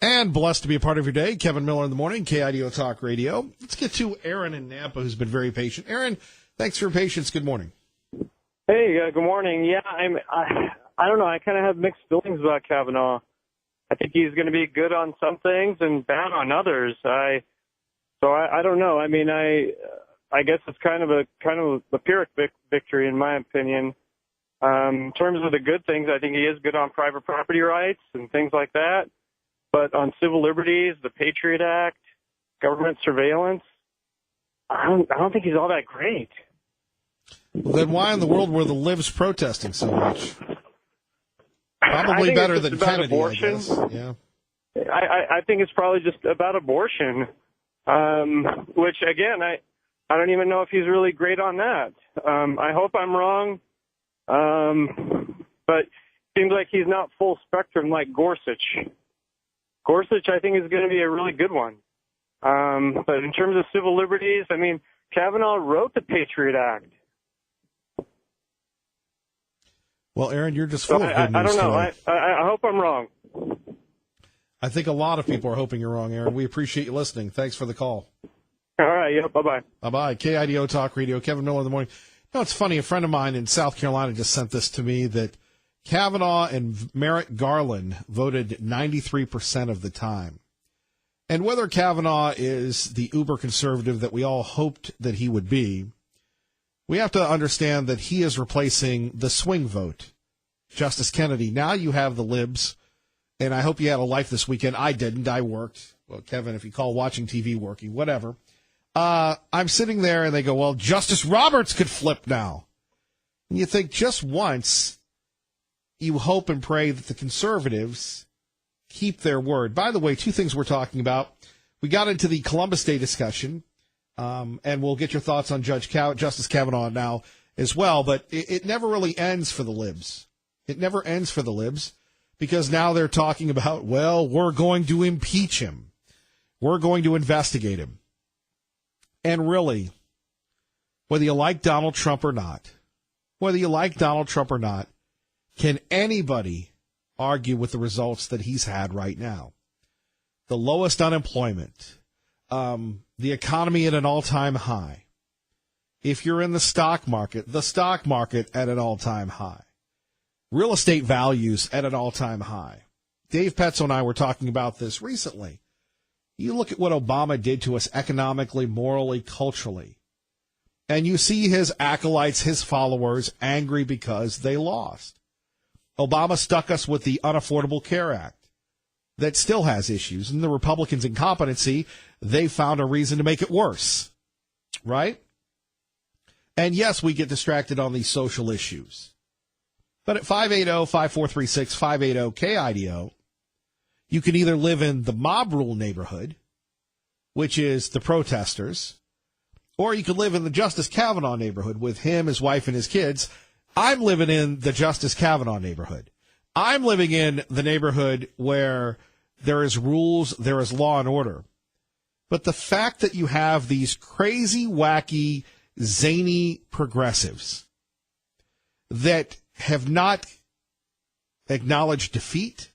And blessed to be a part of your day. Kevin Miller in the morning, KIDO Talk Radio. Let's get to Aaron in Nampa, who's been very patient. Aaron, thanks for your patience. Good morning. Hey, good morning. Yeah, I don't know. I kind of have mixed feelings about Kavanaugh. I think he's going to be good on some things and bad on others. I don't know. I mean, I guess it's kind of a Pyrrhic victory in my opinion. In terms of the good things, I think he is good on private property rights and things like that. But on civil liberties, the Patriot Act, government surveillance, I don't think he's all that great. Well, then why in the world were the libs protesting so much? Probably better than Kennedy, abortion. I guess. Yeah. I think it's probably just about abortion, which, again, I don't even know if he's really great on that. I hope I'm wrong, but it seems like he's not full spectrum like Gorsuch. Gorsuch, I think, is going to be a really good one. But in terms of civil liberties, I mean, Kavanaugh wrote the Patriot Act. Well, Aaron, you're just full of good news. I don't know. Today. I hope I'm wrong. I think a lot of people are hoping you're wrong, Aaron. We appreciate you listening. Thanks for the call. All right. Yeah. Bye-bye. Bye-bye. KIDO Talk Radio. Kevin Miller in the morning. No, it's funny. A friend of mine in South Carolina just sent this to me that Kavanaugh and Merrick Garland voted 93% of the time. And whether Kavanaugh is the uber conservative that we all hoped that he would be, we have to understand that he is replacing the swing vote, Justice Kennedy. Now you have the libs, and I hope you had a life this weekend. I didn't. I worked. Well, Kevin, if you call watching TV working, whatever. I'm sitting there, and they go, well, Justice Roberts could flip now. And you think just once, you hope and pray that the conservatives keep their word. By the way, two things we're talking about. We got into the Columbus Day discussion, and we'll get your thoughts on Justice Kavanaugh now as well, but it never really ends for the libs. It never ends for the libs because now they're talking about, well, we're going to impeach him. We're going to investigate him. And really, whether you like Donald Trump or not, can anybody argue with the results that he's had right now? The lowest unemployment, the economy at an all-time high. If you're in the stock market at an all-time high. Real estate values at an all-time high. Dave Petzo and I were talking about this recently. You look at what Obama did to us economically, morally, culturally, and you see his acolytes, his followers, angry because they lost. Obama stuck us with the Unaffordable Care Act that still has issues. And the Republicans' incompetency, they found a reason to make it worse. Right? And yes, we get distracted on these social issues. But at 580-5436, 580-KIDO, you can either live in the mob rule neighborhood, which is the protesters, or you could live in the Justice Kavanaugh neighborhood with him, his wife, and his kids. I'm living in the Justice Kavanaugh neighborhood. I'm living in the neighborhood where there is rules, there is law and order. But the fact that you have these crazy, wacky, zany progressives that have not acknowledged defeat.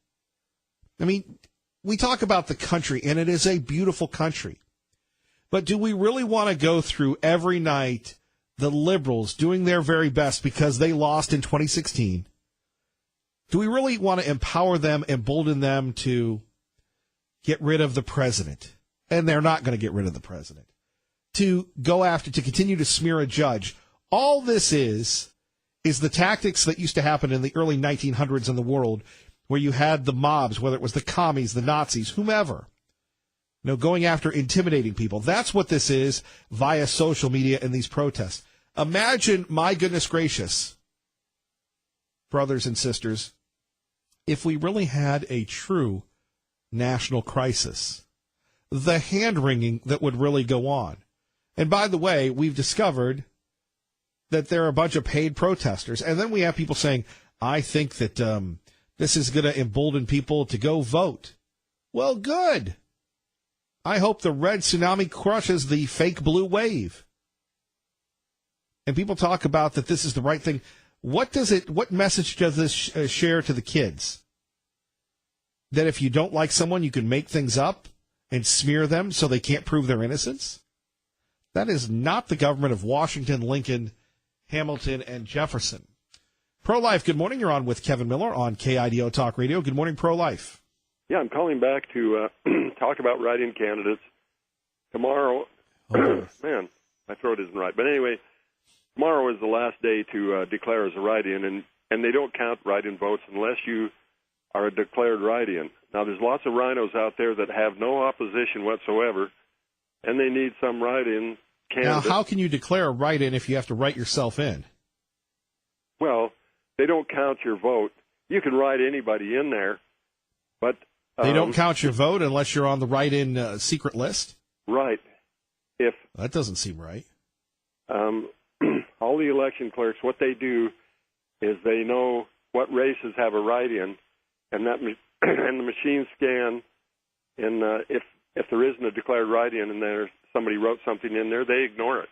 I mean, we talk about the country, and it is a beautiful country. But do we really want to go through every night the liberals doing their very best because they lost in 2016? Do we really want to empower them, embolden them to get rid of the president? And they're not going to get rid of the president. To go after, to continue to smear a judge. All this is the tactics that used to happen in the early 1900s in the world, where you had the mobs, whether it was the commies, the Nazis, whomever, going after intimidating people. That's what this is via social media and these protests. Imagine, my goodness gracious, brothers and sisters, if we really had a true national crisis, the hand-wringing that would really go on. And by the way, we've discovered that there are a bunch of paid protesters. And then we have people saying, I think that this is going to embolden people to go vote. Well, good. I hope the red tsunami crushes the fake blue wave. And people talk about that this is the right thing. What message does this share to the kids? that if you don't like someone, you can make things up and smear them so they can't prove their innocence? That is not the government of Washington, Lincoln, Hamilton, and Jefferson. Pro-Life, good morning. You're on with Kevin Miller on KIDO Talk Radio. Good morning, Pro-Life. Yeah, I'm calling back to talk about write-in candidates. Tomorrow, man, my throat isn't right. But anyway, tomorrow is the last day to declare as a write-in, and they don't count write-in votes unless you are a declared write-in. Now, there's lots of rhinos out there that have no opposition whatsoever, and they need some write-in candidates. Now, how can you declare a write-in if you have to write yourself in? Well, they don't count your vote. You can write anybody in there, but they don't count your vote unless you're on the write-in secret list? Right. If that doesn't seem right. All the election clerks, what they do is they know what races have a write-in, and and the machine scan, and if there isn't a declared write-in and there somebody wrote something in there, they ignore it.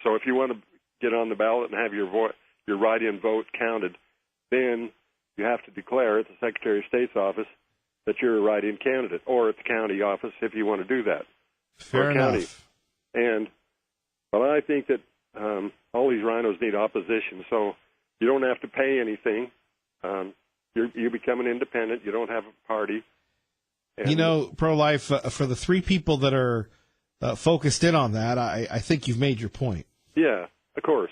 So if you want to get on the ballot and have your write-in vote counted, then you have to declare at the Secretary of State's office that you're a write-in candidate, or at the county office if you want to do that. Fair enough. But I think that all these rhinos need opposition, so you don't have to pay anything. You become an independent. You don't have a party. And, Pro-Life, for the three people that are focused in on that, I think you've made your point. Yeah, of course.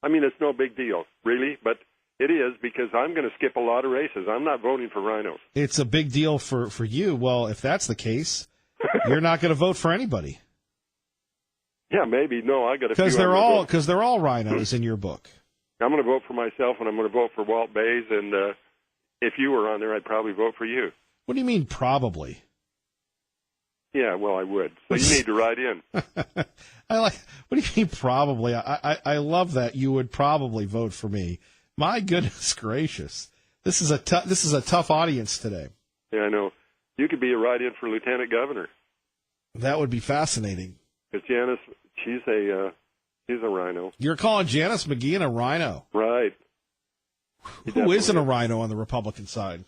I mean, it's no big deal, really, but it is because I'm going to skip a lot of races. I'm not voting for rhinos. It's a big deal for you. Well, if that's the case, you're not going to vote for anybody. Yeah, maybe. No, I got a few. Because they're all rhinos in your book. I'm going to vote for myself, and I'm going to vote for Walt Bays, and if you were on there, I'd probably vote for you. What do you mean, probably? Yeah, well, I would. So you need to write in. What do you mean, probably? I love that you would probably vote for me. My goodness gracious, this is a tough audience today. Yeah, I know. You could be a write-in for lieutenant governor. That would be fascinating. Because Janice, she's a rhino. You're calling Janice McGeehan a rhino, right? Who isn't a rhino on the Republican side?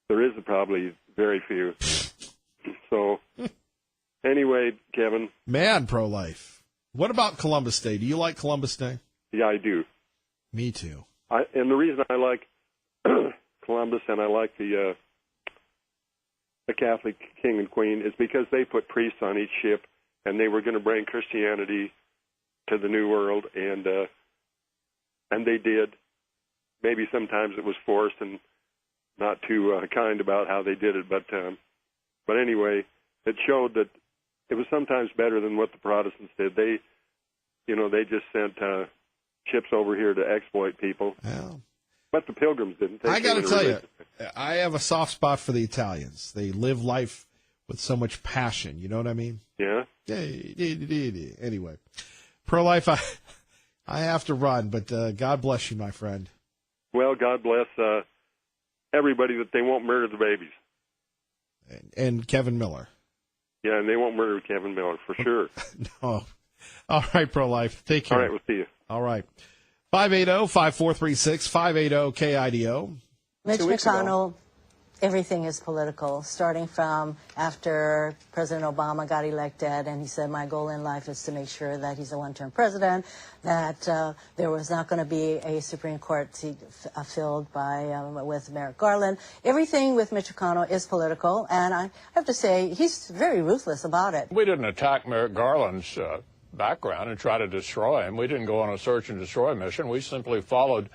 There is probably very few. So, anyway, Kevin. Man, Pro-Life. What about Columbus Day? Do you like Columbus Day? Yeah, I do. Me too. And the reason I like Columbus and I like the Catholic King and Queen is because they put priests on each ship, and they were going to bring Christianity to the New World, and they did. Maybe sometimes it was forced and not too kind about how they did it, but anyway, it showed that it was sometimes better than what the Protestants did. They just sent ships over here to exploit people. Yeah. But the Pilgrims didn't. I got to tell you, I have a soft spot for the Italians. They live life with so much passion. You know what I mean? Yeah. Anyway, Pro-Life, I have to run, but God bless you, my friend. Well, God bless everybody that they won't murder the babies. And Kevin Miller. Yeah, and they won't murder Kevin Miller, for sure. No. All right, Pro-Life. Take care. All right, we'll see you. All right. 580-5436, 580-KIDO. Mitch McConnell, everything is political, starting from after President Obama got elected, and he said, my goal in life is to make sure that he's a one-term president, that there was not going to be a Supreme Court seat filled with Merrick Garland. Everything with Mitch McConnell is political, and I have to say, he's very ruthless about it. We didn't attack Merrick Garland's background and try to destroy him. We didn't go on a search and destroy mission. We simply followed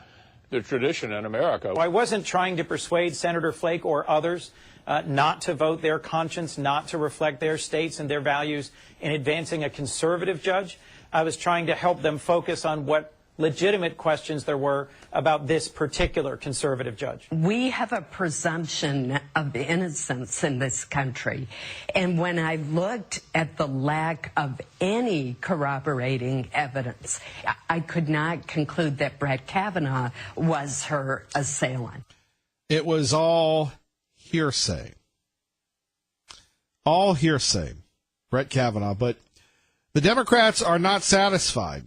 the tradition in America. I wasn't trying to persuade Senator Flake or others not to vote their conscience, not to reflect their states and their values in advancing a conservative judge. I was trying to help them focus on what legitimate questions there were about this particular conservative judge. We have a presumption of innocence in this country. And when I looked at the lack of any corroborating evidence, I could not conclude that Brett Kavanaugh was her assailant. It was all hearsay. All hearsay, Brett Kavanaugh. But the Democrats are not satisfied.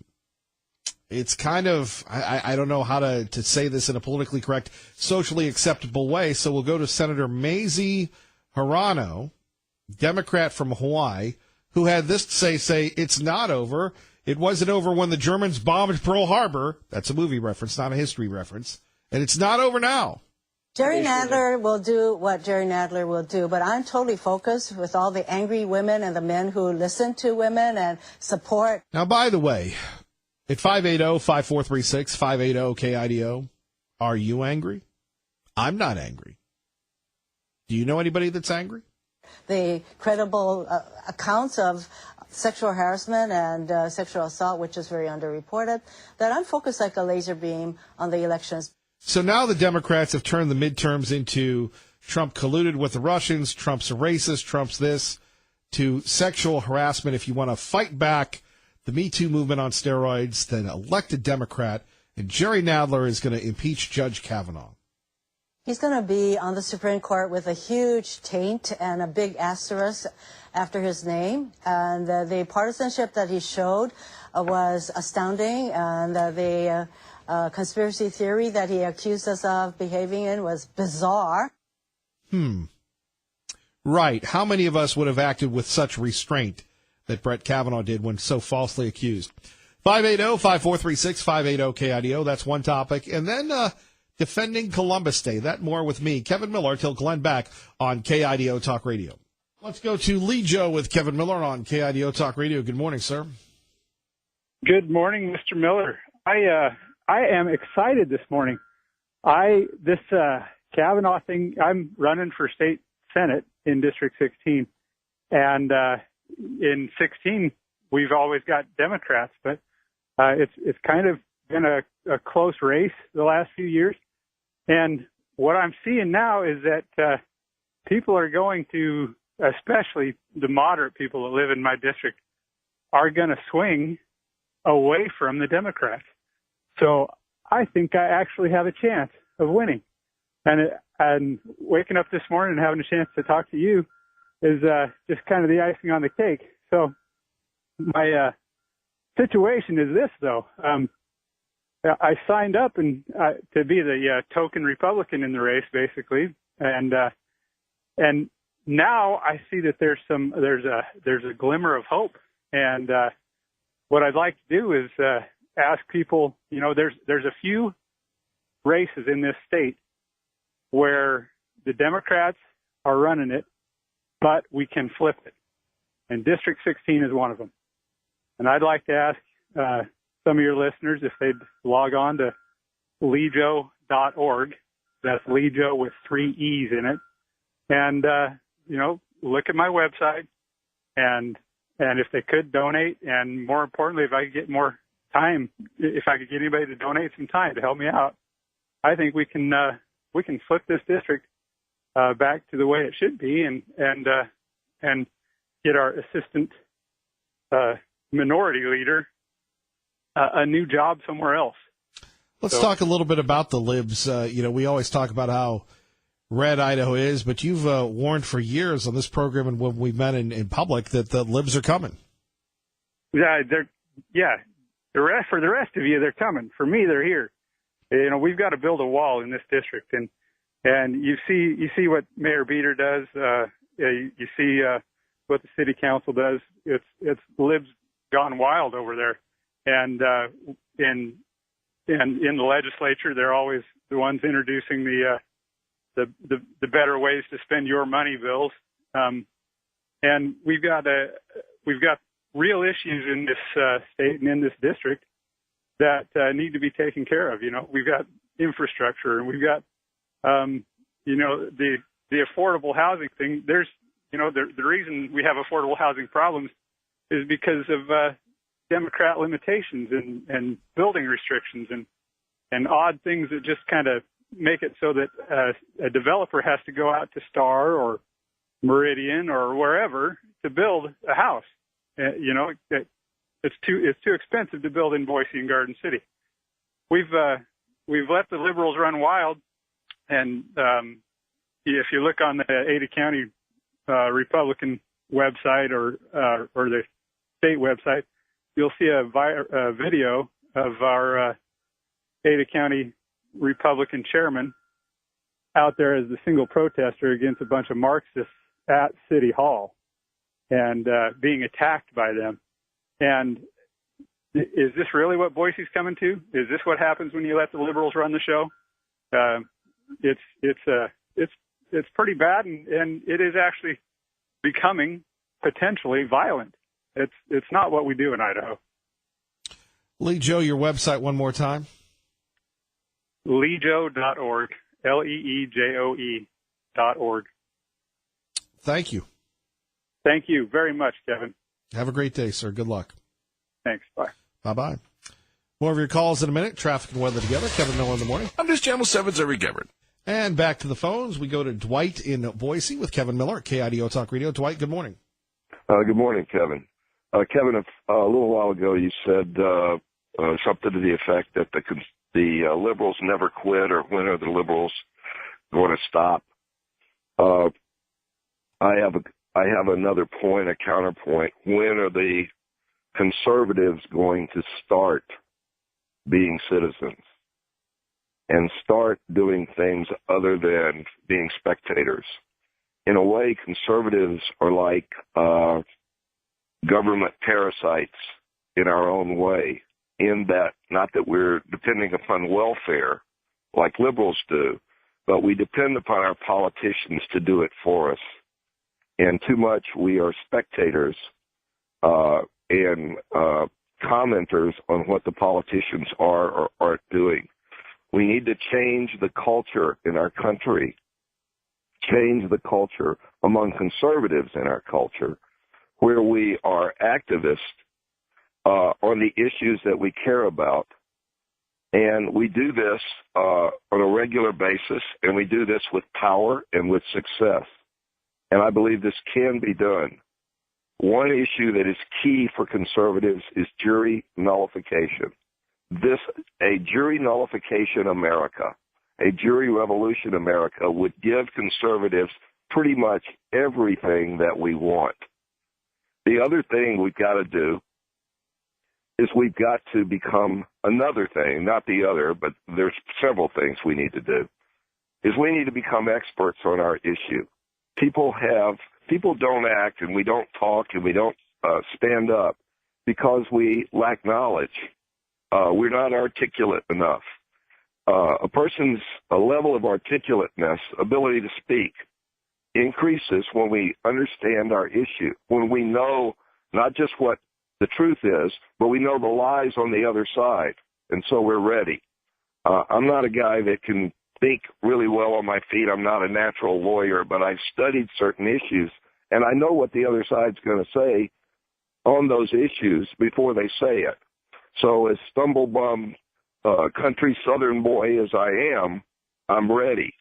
It's kind of, I don't know how to say this in a politically correct, socially acceptable way. So we'll go to Senator Mazie Hirono, Democrat from Hawaii, who had this to say it's not over. It wasn't over when the Germans bombed Pearl Harbor. That's a movie reference, not a history reference. And it's not over now. Jerry Nadler will do what Jerry Nadler will do, but I'm totally focused with all the angry women and the men who listen to women and support. Now, by the way, at 580-5436, 580-KIDO, are you angry? I'm not angry. Do you know anybody that's angry? The credible accounts of sexual harassment and sexual assault, which is very underreported, that I'm focused like a laser beam on the elections. So now the Democrats have turned the midterms into Trump colluded with the Russians, Trump's a racist, Trump's this, to sexual harassment. If you want to fight back the Me Too movement on steroids, then elect a Democrat, and Jerry Nadler is going to impeach Judge Kavanaugh. He's going to be on the Supreme Court with a huge taint and a big asterisk after his name. And the partisanship that he showed was astounding, and the conspiracy theory that he accused us of behaving in was bizarre. Right. How many of us would have acted with such restraint that Brett Kavanaugh did when so falsely accused? 580-5436, 580-KIDO. That's one topic. And then defending Columbus Day. That more with me, Kevin Miller, till Glenn back on KIDO Talk Radio. Let's go to Lee Joe with Kevin Miller on KIDO Talk Radio. Good morning, sir. Good morning, Mr. Miller. I am excited this morning. This Kavanaugh thing, I'm running for state Senate in District 16. And in 16, we've always got Democrats, but it's kind of been a close race the last few years. And what I'm seeing now is that people are going to, especially the moderate people that live in my district, are going to swing away from the Democrats. So I think I actually have a chance of winning. And waking up this morning and having a chance to talk to you is just kind of the icing on the cake. So my situation is this, though. I signed up and to be the token Republican in the race, basically, and now I see that there's a glimmer of hope. And what I'd like to do is ask people. You know, there's a few races in this state where the Democrats are running it, but we can flip it, and District 16 is one of them. And I'd like to ask some of your listeners if they'd log on to lejo.org. That's Lejo with 3 E's in it. And, look at my website and if they could donate, and more importantly, if I could get more time, if I could get anybody to donate some time to help me out, I think we can flip this district back to the way it should be and get our assistant minority leader a new job somewhere else. Let's talk a little bit about the libs. We always talk about how red Idaho is, but you've warned for years on this program and when we've met in public that the libs are coming. For the rest of you, they're coming. For me, they're here. We've got to build a wall in this district, and you see what Mayor Beater does. You see what the city council does. It's libs gone wild over there, and in the legislature, they're always the ones introducing the better ways to spend your money bills. And we've got real issues in this state and in this district that need to be taken care of. We've got infrastructure, and we've got the affordable housing thing. There's the reason we have affordable housing problems is because of Democrat limitations and building restrictions and odd things that just kind of make it so that a developer has to go out to Star or Meridian or wherever to build a house. It's too expensive to build in Boise and Garden City. We've let the liberals run wild, and if you look on the Ada County Republican website or the state website, you'll see a video of our Ada County Republican chairman out there as the single protester against a bunch of Marxists at City Hall and being attacked by them. And is this really what Boise's coming to? Is this what happens when you let the liberals run the show? It's pretty bad, and it is actually becoming potentially violent. It's not what we do in Idaho. Lee Joe, your website one more time. Leejoe.org. LEEJOE.org. Thank you. Thank you very much, Kevin. Have a great day, sir. Good luck. Thanks. Bye. Bye-bye. More of your calls in a minute. Traffic and weather together. Kevin Miller in the morning. I'm just Channel 7's Eric Everett. And back to the phones. We go to Dwight in Boise with Kevin Miller at KIDO Talk Radio. Dwight, good morning. Good morning, Kevin. Kevin, a little while ago you said something to the effect that the liberals never quit, or when are the liberals going to stop? I have another point, a counterpoint. When are the conservatives going to start being citizens and start doing things other than being spectators? In a way, conservatives are like government parasites in our own way, in that not that we're depending upon welfare like liberals do, but we depend upon our politicians to do it for us. And too much we are spectators and commenters on what the politicians are or aren't doing. We need to change the culture in our country, change the culture among conservatives in our culture, where we are activists on the issues that we care about. And we do this on a regular basis, and we do this with power and with success. And I believe this can be done. One issue that is key for conservatives is jury nullification. A jury nullification America, a jury revolution America would give conservatives pretty much everything that we want. The other thing we've got to do is we've got to become another thing, not the other, but there's several things we need to do, is we need to become experts on our issue. People don't act, and we don't talk, and we don't stand up because we lack knowledge. We're not articulate enough. A person's level of articulateness, ability to speak, increases when we understand our issue, when we know not just what the truth is, but we know the lies on the other side, and so we're ready. I'm not a guy that can think really well on my feet. I'm not a natural lawyer, but I've studied certain issues, and I know what the other side's going to say on those issues before they say it. So as stumble-bum country southern boy as I am, I'm ready.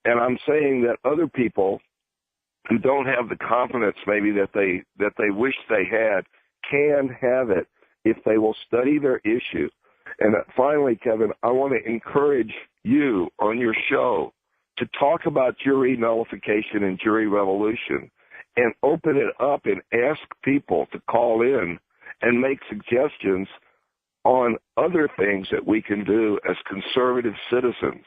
And I'm saying that other people who don't have the confidence maybe that they wish they had can have it if they will study their issue. And finally, Kevin, I want to encourage you on your show to talk about jury nullification and jury revolution and open it up and ask people to call in and make suggestions on other things that we can do as conservative citizens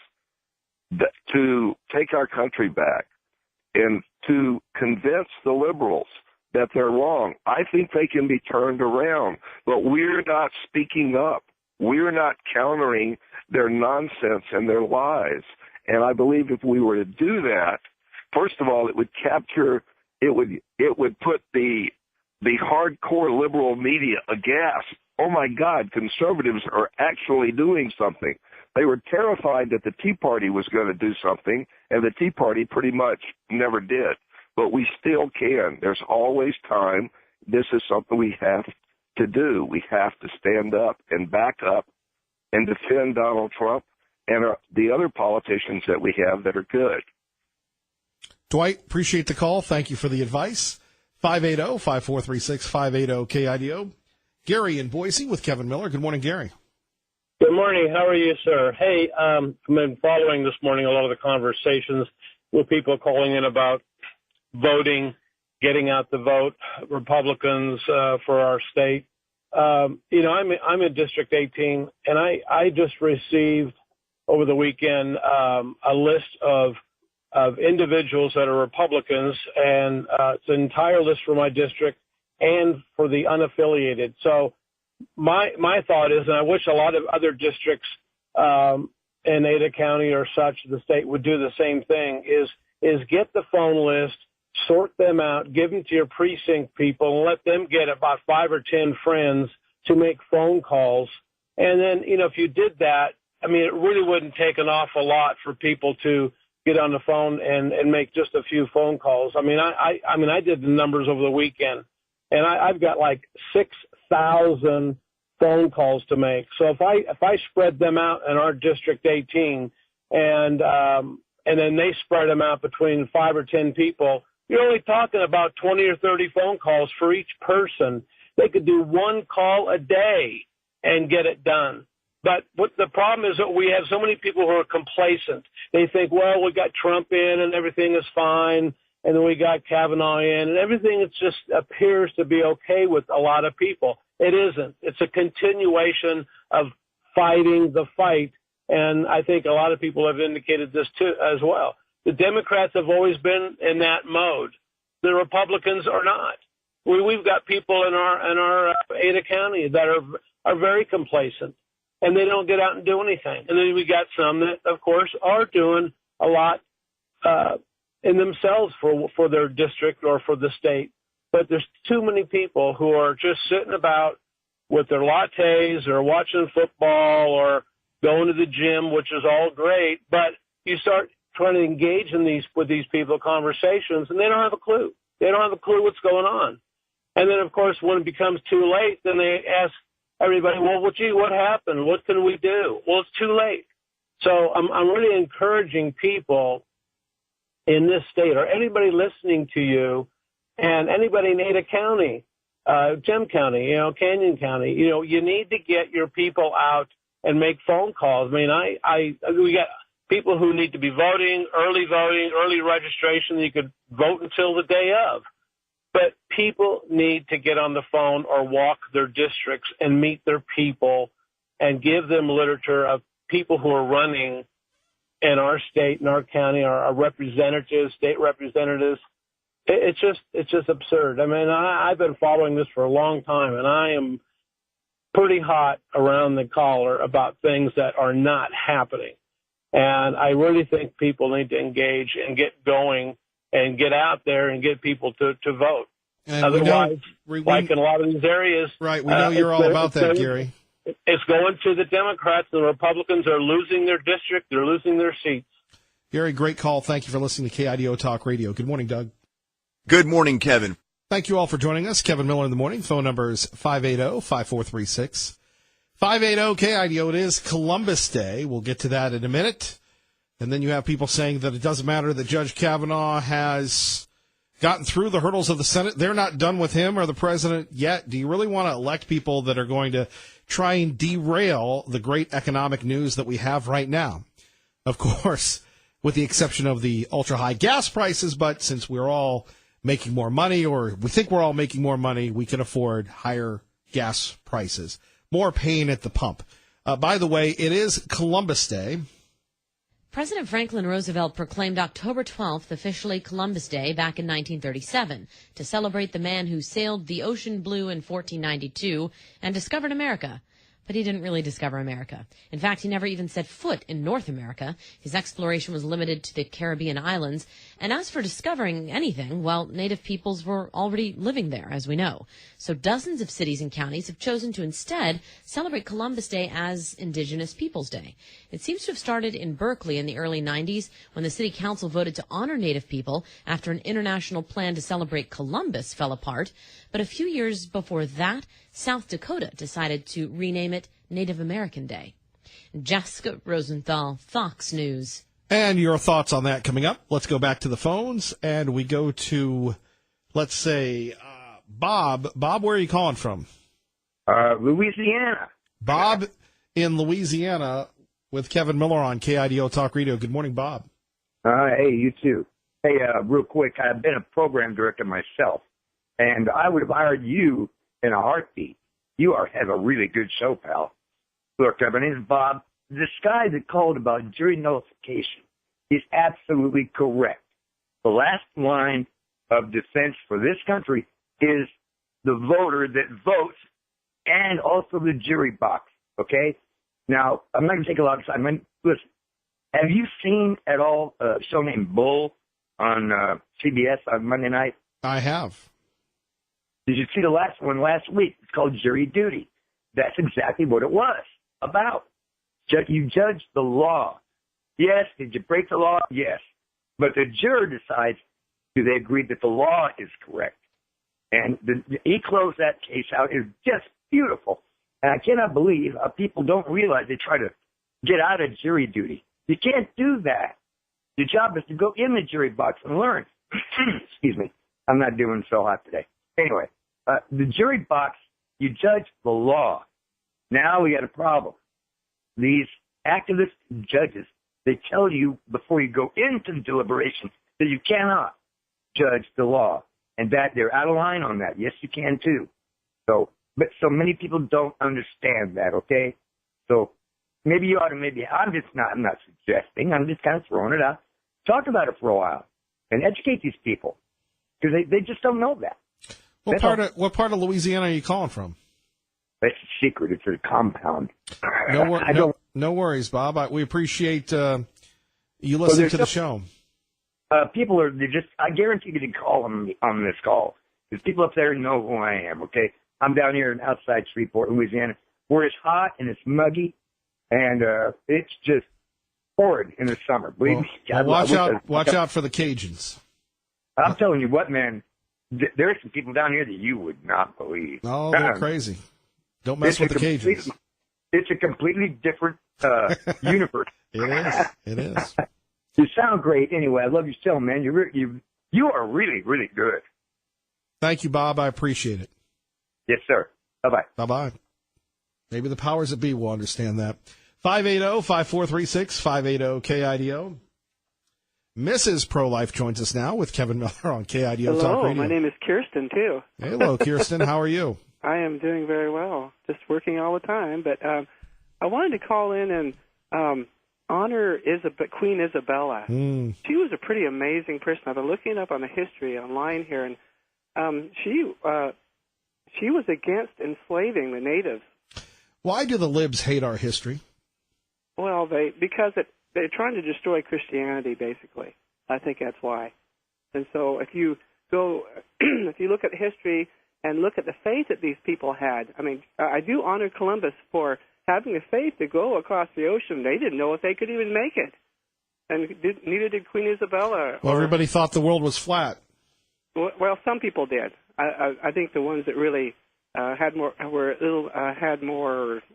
to take our country back and to convince the liberals that they're wrong. I think they can be turned around, but we're not speaking up. We're not countering their nonsense and their lies. And I believe if we were to do that, first of all, it would put the hardcore liberal media aghast. Oh my God, conservatives are actually doing something. They were terrified that the Tea Party was going to do something, and the Tea Party pretty much never did. But we still can. There's always time. This is something we have to do. We have to stand up and back up and defend Donald Trump and the other politicians that we have that are good. Dwight, appreciate the call. Thank you for the advice. 580-5436, 580-KIDO. Gary in Boise with Kevin Miller. Good morning, Gary. Good morning. How are you, sir? Hey, I've been following this morning a lot of the conversations with people calling in about voting, getting out the vote, Republicans for our state. I'm in District 18, and I just received over the weekend a list of individuals that are Republicans, and it's an entire list for my district and for the unaffiliated. So my thought is, and I wish a lot of other districts in Ada County or such, the state would do the same thing, is get the phone list, sort them out, give them to your precinct people, and let them get about 5 or 10 friends to make phone calls. And then, if you did that, I mean, it really wouldn't take an awful lot for people to get on the phone and make just a few phone calls. I mean, I did the numbers over the weekend, and I've got like 6,000 phone calls to make. So if I spread them out in our District 18 and then they spread them out between 5 or 10 people, you're only talking about 20 or 30 phone calls for each person. They could do one call a day and get it done. But what the problem is that we have so many people who are complacent. They think, well, we got Trump in and everything is fine, and then we got Kavanaugh in, and everything just appears to be okay with a lot of people. It isn't. It's a continuation of fighting the fight, and I think a lot of people have indicated this too as well. The Democrats have always been in that mode. The Republicans are not. We've got people in our Ada County that are very complacent, and they don't get out and do anything. And then we got some that, of course, are doing a lot in themselves for their district or for the state. But there's too many people who are just sitting about with their lattes or watching football or going to the gym, which is all great. But you start trying to engage with these people conversations, and they don't have a clue. They don't have a clue what's going on. And then, of course, when it becomes too late, then they ask everybody, well, gee, what happened? What can we do? Well, it's too late. So I'm really encouraging people in this state or anybody listening to you and anybody in Ada County, Gem County, Canyon County, you need to get your people out and make phone calls. I mean, we got people who need to be voting, early registration. You could vote until the day of. But people need to get on the phone or walk their districts and meet their people and give them literature of people who are running in our state, in our county, our representatives, state representatives. It's just absurd. I mean, I've been following this for a long time, and I am pretty hot around the collar about things that are not happening. And I really think people need to engage and get going and get out there and get people to vote. And otherwise, like in a lot of these areas. Right, we know you're all about that, Gary. It's going to the Democrats. The Republicans are losing their district. They're losing their seats. Gary, great call. Thank you for listening to KIDO Talk Radio. Good morning, Doug. Good morning, Kevin. Thank you all for joining us. Kevin Miller in the morning. Phone number is 580-5436. 580-KIDO. It is Columbus Day. We'll get to that in a minute. And then you have people saying that it doesn't matter that Judge Kavanaugh has gotten through the hurdles of the Senate. They're not done with him or the president yet. Do you really want to elect people that are going to try and derail the great economic news that we have right now? Of course, with the exception of the ultra-high gas prices, but since we're all making more money, or we think we're all making more money, we can afford higher gas prices. More pain at the pump. By the way, it is Columbus Day. President Franklin Roosevelt proclaimed October 12th officially Columbus Day back in 1937 to celebrate the man who sailed the ocean blue in 1492 and discovered America. But he didn't really discover America. In fact, he never even set foot in North America. His exploration was limited to the Caribbean islands. And as for discovering anything, well, native peoples were already living there, as we know. So dozens of cities and counties have chosen to instead celebrate Columbus Day as Indigenous Peoples Day. It seems to have started in Berkeley in the early 90s when the city council voted to honor native people after an international plan to celebrate Columbus fell apart. But a few years before that, South Dakota decided to rename it Native American Day. Jessica Rosenthal, Fox News. And your thoughts on that coming up. Let's go back to the phones, and we go to, let's say, Bob. Bob, where are you calling from? Louisiana. Bob in Louisiana with Kevin Miller on KIDO Talk Radio. Good morning, Bob. Hey, you too. Hey, real quick, I've been a program director myself, and I would have hired you in a heartbeat You have a really good show, pal. Look, my name is Bob. This guy that called about jury nullification is absolutely correct. The last line of defense for this country is the voter that votes and also the jury box, okay? Now, I'm not going to take a lot of time. Listen, have you seen at all a show named Bull on CBS on Monday night? I have. Did you see the last one last week? It's called Jury Duty. That's exactly what it was about. You judge the law. Yes, did you break the law? Yes. But the juror decides, do they agree that the law is correct? And he closed that case out. It's just beautiful. And I cannot believe people don't realize they try to get out of jury duty. You can't do that. Your job is to go in the jury box and learn. Excuse me. I'm not doing so hot today. Anyway, the jury box, you judge the law. Now we got a problem. These activist judges, they tell you before you go into deliberation that you cannot judge the law and that they're out of line on that. Yes, you can too. So many people don't understand that, okay? So maybe you ought to I'm not suggesting, I'm just kind of throwing it out. Talk about it for a while and educate these people because they just don't know that. What part of Louisiana are you calling from? It's a secret. It's a compound. No worries, Bob. We appreciate you listening to the show. People I guarantee you to call them on this call because people up there know who I am, okay? I'm down here in outside Shreveport, Louisiana, where it's hot and it's muggy and it's just horrid in the summer. Believe me. Watch out for the Cajuns. I'm telling you what, man. There are some people down here that you would not believe. Oh, they're crazy. Don't mess with the Cajuns. It's a completely different universe. It is. You sound great. Anyway, I love your show, man. You are really, really good. Thank you, Bob. I appreciate it. Yes, sir. Bye-bye. Bye-bye. Maybe the powers that be will understand that. 580-5436, 580-KIDO. Mrs. Pro-Life joins us now with Kevin Miller on KIDO Hello, Talk Radio. My name is Kirsten, too. Hello, Kirsten. How are you? I am doing very well. Just working all the time. But I wanted to call in and honor Queen Isabella. She was a pretty amazing person. I've been looking up on the history online here, and she was against enslaving the natives. Why do the libs hate our history? Well, because they're trying to destroy Christianity, basically. I think that's why. And so if you look at history and look at the faith that these people had, I mean, I do honor Columbus for having the faith to go across the ocean. They didn't know if they could even make it. And neither did Queen Isabella. Well, everybody thought the world was flat. Well, some people did. I think the ones that really had more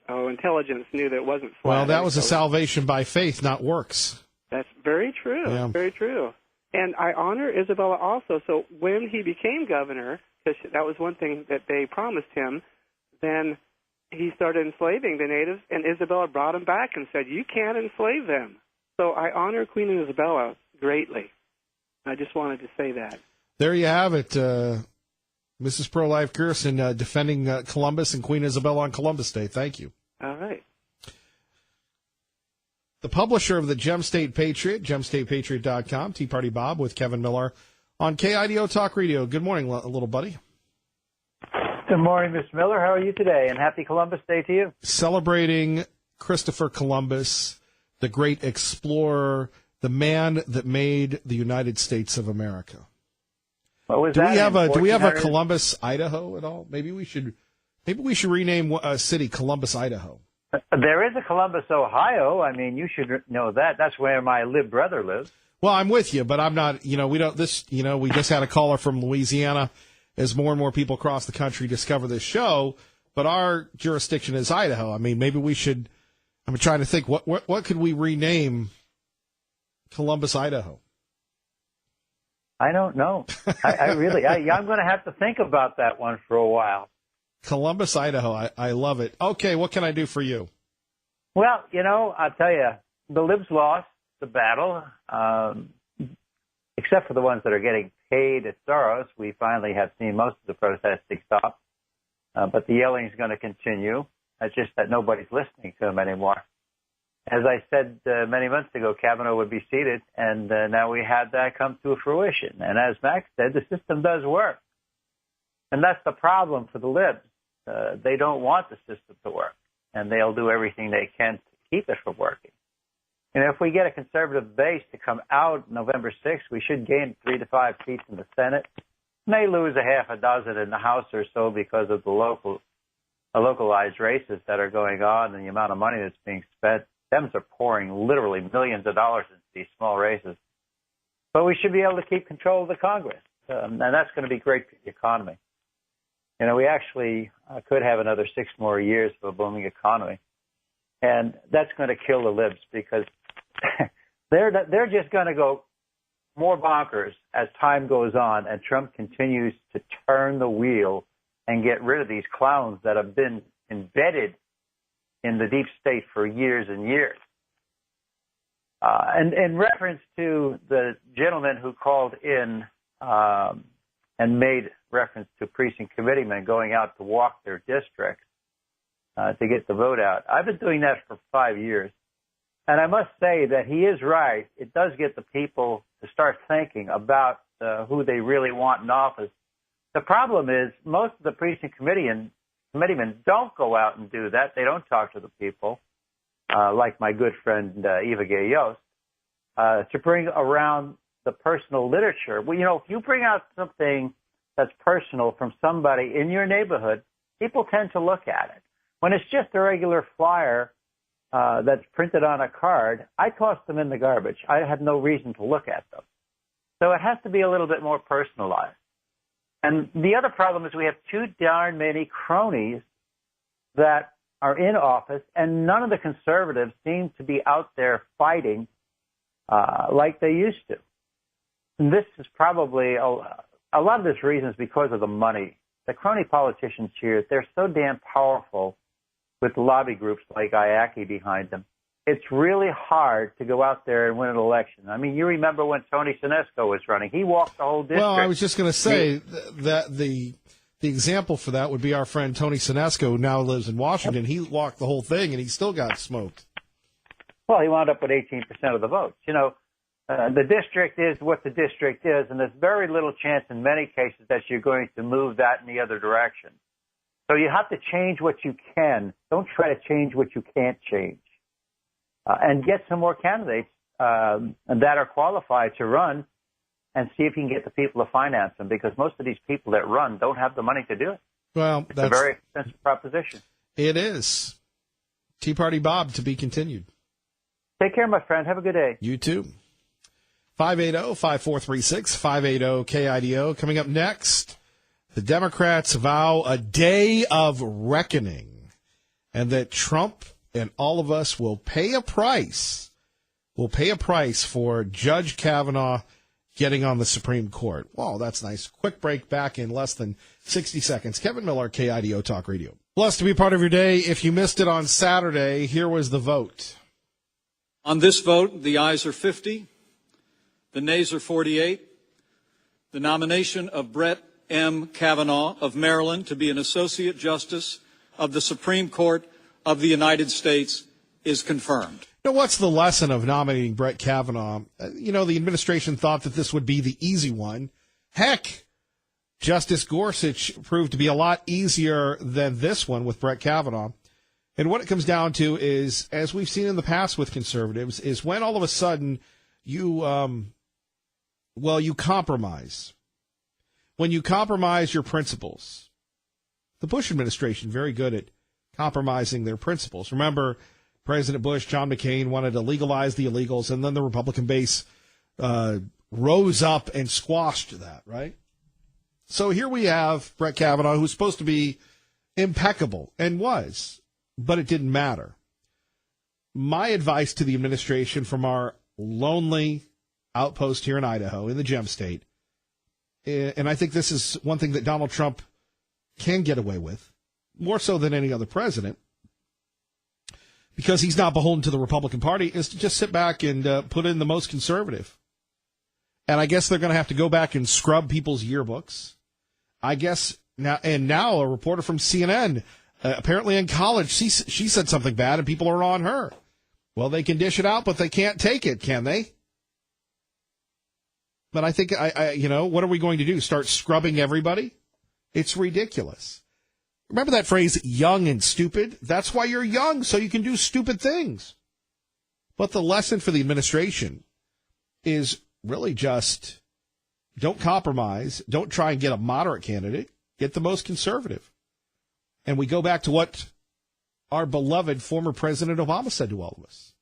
intelligence knew that it wasn't flat. Well, that was a salvation by faith, not works. That's very true. Yeah. Very true. And I honor Isabella also. So when he became governor, because that was one thing that they promised him, then he started enslaving the natives, and Isabella brought him back and said, you can't enslave them. So I honor Queen Isabella greatly. I just wanted to say that. There you have it. Mrs. Pro-Life Kirsten defending Columbus and Queen Isabella on Columbus Day. Thank you. All right. The publisher of the Gem State Patriot, gemstatepatriot.com, Tea Party Bob with Kevin Miller on KIDO Talk Radio. Good morning, little buddy. Good morning, Mr. Miller. How are you today? And happy Columbus Day to you. Celebrating Christopher Columbus, the great explorer, the man that made the United States of America. Do we have a Columbus, Idaho at all? Maybe we should rename a city Columbus, Idaho. There is a Columbus, Ohio. I mean, you should know that. That's where my lib brother lives. Well, I'm with you, but I'm not. We just had a caller from Louisiana. As more and more people across the country discover this show, but our jurisdiction is Idaho. I mean, maybe we should. I'm trying to think what could we rename Columbus, Idaho. I don't know. I'm going to have to think about that one for a while. Columbus, Idaho. I love it. Okay, what can I do for you? Well, I'll tell you, the libs lost the battle, except for the ones that are getting paid at Soros. We finally have seen most of the protesting stop. but the yelling is going to continue. It's just that nobody's listening to him anymore. As I said many months ago, Kavanaugh would be seated, and now we had that come to fruition. And as Max said, the system does work. And that's the problem for the libs. They don't want the system to work, and they'll do everything they can to keep it from working. And if we get a conservative base to come out November 6th, we should gain 3 to 5 seats in the Senate. May lose a half a dozen in the House or so because of the localized races that are going on and the amount of money that's being spent. Dems are pouring literally millions of dollars into these small races. But we should be able to keep control of the Congress, and that's going to be great for the economy. You know, we actually could have another 6 more years of a booming economy, and that's going to kill the libs because they're just going to go more bonkers as time goes on and Trump continues to turn the wheel and get rid of these clowns that have been embedded in the deep state for years and years. And in reference to the gentleman who called in and made reference to precinct committeemen going out to walk their districts to get the vote out, I've been doing that for 5 years. And I must say that he is right. It does get the people to start thinking about who they really want in office. The problem is most of the precinct committeemen don't go out and do that. They don't talk to the people, like my good friend Eva Gay Yost, to bring around the personal literature. Well, you know, if you bring out something that's personal from somebody in your neighborhood, people tend to look at it. When it's just a regular flyer that's printed on a card, I toss them in the garbage. I have no reason to look at them. So it has to be a little bit more personalized. And the other problem is we have too darn many cronies that are in office, and none of the conservatives seem to be out there fighting like they used to. And this is probably a lot of this reason is because of the money. The crony politicians here, they're so damn powerful with lobby groups like IACI behind them. It's really hard to go out there and win an election. I mean, you remember when Tony Sinesco was running. He walked the whole district. Well, I was just going to say that the example for that would be our friend Tony Sinesco, who now lives in Washington. He walked the whole thing, and he still got smoked. Well, he wound up with 18% of the votes. You know, the district is what the district is, and there's very little chance in many cases that you're going to move that in the other direction. So you have to change what you can. Don't try to change what you can't change. And get some more candidates that are qualified to run and see if you can get the people to finance them, because most of these people that run don't have the money to do it. Well, it's a very expensive proposition. It is. Tea Party Bob to be continued. Take care, my friend. Have a good day. You too. 580-5436, 580-KIDO. Coming up next, the Democrats vow a day of reckoning, and that Trump and all of us will pay a price. We'll pay a price for Judge Kavanaugh getting on the Supreme Court. Wow, that's nice. Quick break, back in less than 60 seconds. Kevin Miller, KIDO Talk Radio. Blessed to be part of your day. If you missed it on Saturday, here was the vote. On this vote, the ayes are 50, the nays are 48. The nomination of Brett M. Kavanaugh of Maryland to be an Associate Justice of the Supreme Court of the United States is confirmed. Now, what's the lesson of nominating Brett Kavanaugh? The administration thought that this would be the easy one. Heck, Justice Gorsuch proved to be a lot easier than this one with Brett Kavanaugh. And what it comes down to is, as we've seen in the past with conservatives, is when all of a sudden you compromise. When you compromise your principles. The Bush administration, very good at compromising their principles. Remember, President Bush, John McCain wanted to legalize the illegals, and then the Republican base rose up and squashed that, right? So here we have Brett Kavanaugh, who's supposed to be impeccable, and was, but it didn't matter. My advice to the administration from our lonely outpost here in Idaho, in the Gem State, and I think this is one thing that Donald Trump can get away with, more so than any other president, because he's not beholden to the Republican Party, is to just sit back and put in the most conservative. And I guess they're going to have to go back and scrub people's yearbooks. I guess Now a reporter from CNN, apparently in college, she said something bad and people are on her. Well, they can dish it out, but they can't take it, can they? But I think, what are we going to do? Start scrubbing everybody? It's ridiculous. Remember that phrase, young and stupid? That's why you're young, so you can do stupid things. But the lesson for the administration is really just don't compromise. Don't try and get a moderate candidate. Get the most conservative. And we go back to what our beloved former President Obama said to all of us.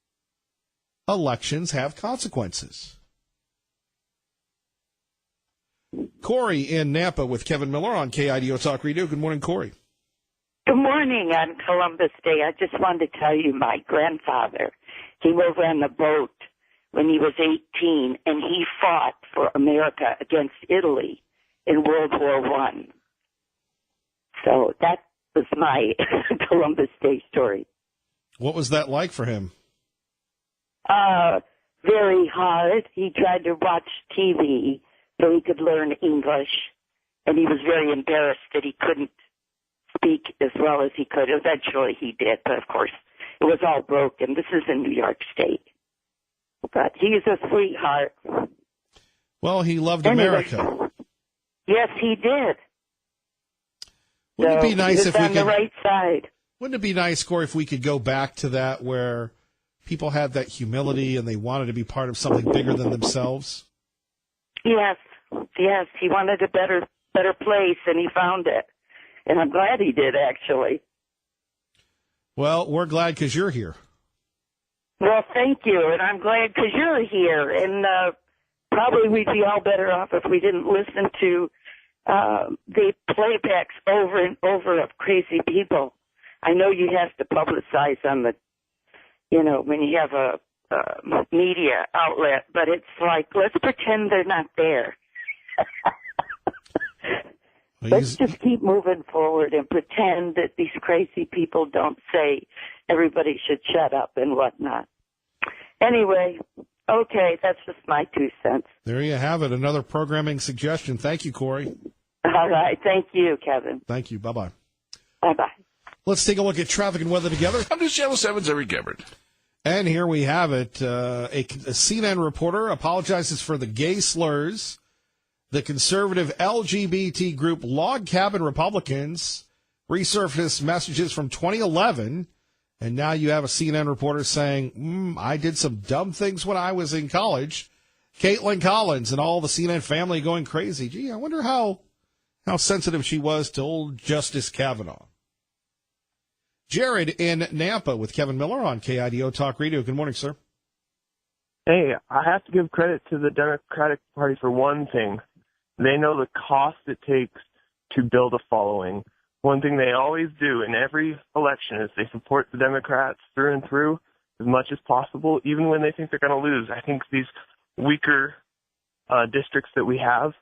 Elections have consequences. Corey in Nampa with Kevin Miller on KIDO Talk Radio. Good morning, Corey. Good morning on Columbus Day. I just wanted to tell you my grandfather came over on the boat when he was 18, and he fought for America against Italy in World War I. So that was my Columbus Day story. What was that like for him? Very hard. He tried to watch TV so he could learn English, and he was very embarrassed that he couldn't speak as well as he could. Eventually he did, but of course it was all broken. This is in New York State. But he's a sweetheart. Well, he loved America. Yes, he did. Wouldn't it be nice if we on the right side? Wouldn't it be nice, Corey, if we could go back to that where people had that humility and they wanted to be part of something bigger than themselves? Yes. He wanted a better place, and he found it. And I'm glad he did, actually. Well, we're glad because you're here. Well, thank you, and I'm glad because you're here. And probably we'd be all better off if we didn't listen to the playbacks over and over of crazy people. I know you have to publicize on the, when you have a media outlet, but it's like, let's pretend they're not there. Let's just keep moving forward and pretend that these crazy people don't say everybody should shut up and whatnot. Anyway, okay, that's just my 2 cents. There you have it. Another programming suggestion. Thank you, Corey. All right. Thank you, Kevin. Thank you. Bye-bye. Bye-bye. Let's take a look at traffic and weather together. I'm just Channel 7's Eric Gebhardt. And here we have it. A CNN reporter apologizes for the gay slurs. The conservative LGBT group Log Cabin Republicans resurfaced messages from 2011. And now you have a CNN reporter saying, I did some dumb things when I was in college. Caitlin Collins and all the CNN family going crazy. Gee, I wonder how sensitive she was to old Justice Kavanaugh. Jared in Nampa with Kevin Miller on KIDO Talk Radio. Good morning, sir. Hey, I have to give credit to the Democratic Party for one thing. They know the cost it takes to build a following. One thing they always do in every election is they support the Democrats through and through as much as possible, even when they think they're going to lose. I think these weaker districts that we have,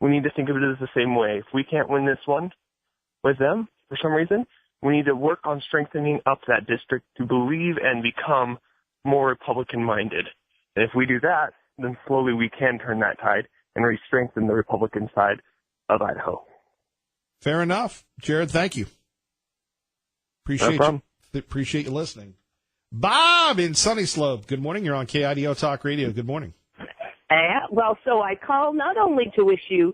we need to think of it as the same way. If we can't win this one with them for some reason, we need to work on strengthening up that district to believe and become more Republican-minded. And if we do that, then slowly we can turn that tide and re-strengthen the Republican side of Idaho. Fair enough. Jared, thank you. Appreciate you listening. Bob in Sunny Slope. Good morning. You're on KIDO Talk Radio. Good morning. Well, so I call not only to wish you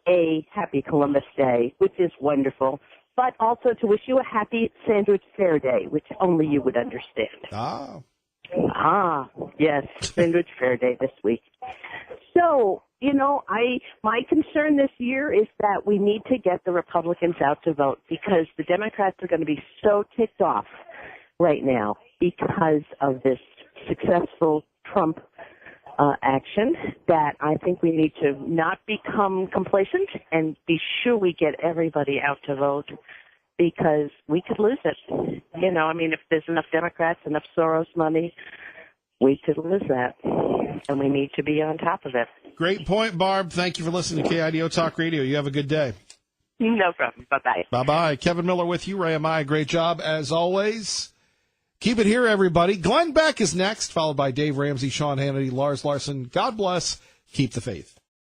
a happy Columbus Day, which is wonderful, but also to wish you a happy Sandwich Fair Day, which only you would understand. Yes, Sandwich Fair Day this week. So, my concern this year is that we need to get the Republicans out to vote because the Democrats are going to be so ticked off right now because of this successful Trump action that I think we need to not become complacent and be sure we get everybody out to vote because we could lose it. If there's enough Democrats, enough Soros money, we could lose that, and we need to be on top of it. Great point, Barb. Thank you for listening to KIDO Talk Radio. You have a good day. No problem. Bye-bye. Bye-bye. Kevin Miller with you. Ray Amaya, great job as always. Keep it here, everybody. Glenn Beck is next, followed by Dave Ramsey, Sean Hannity, Lars Larson. God bless. Keep the faith.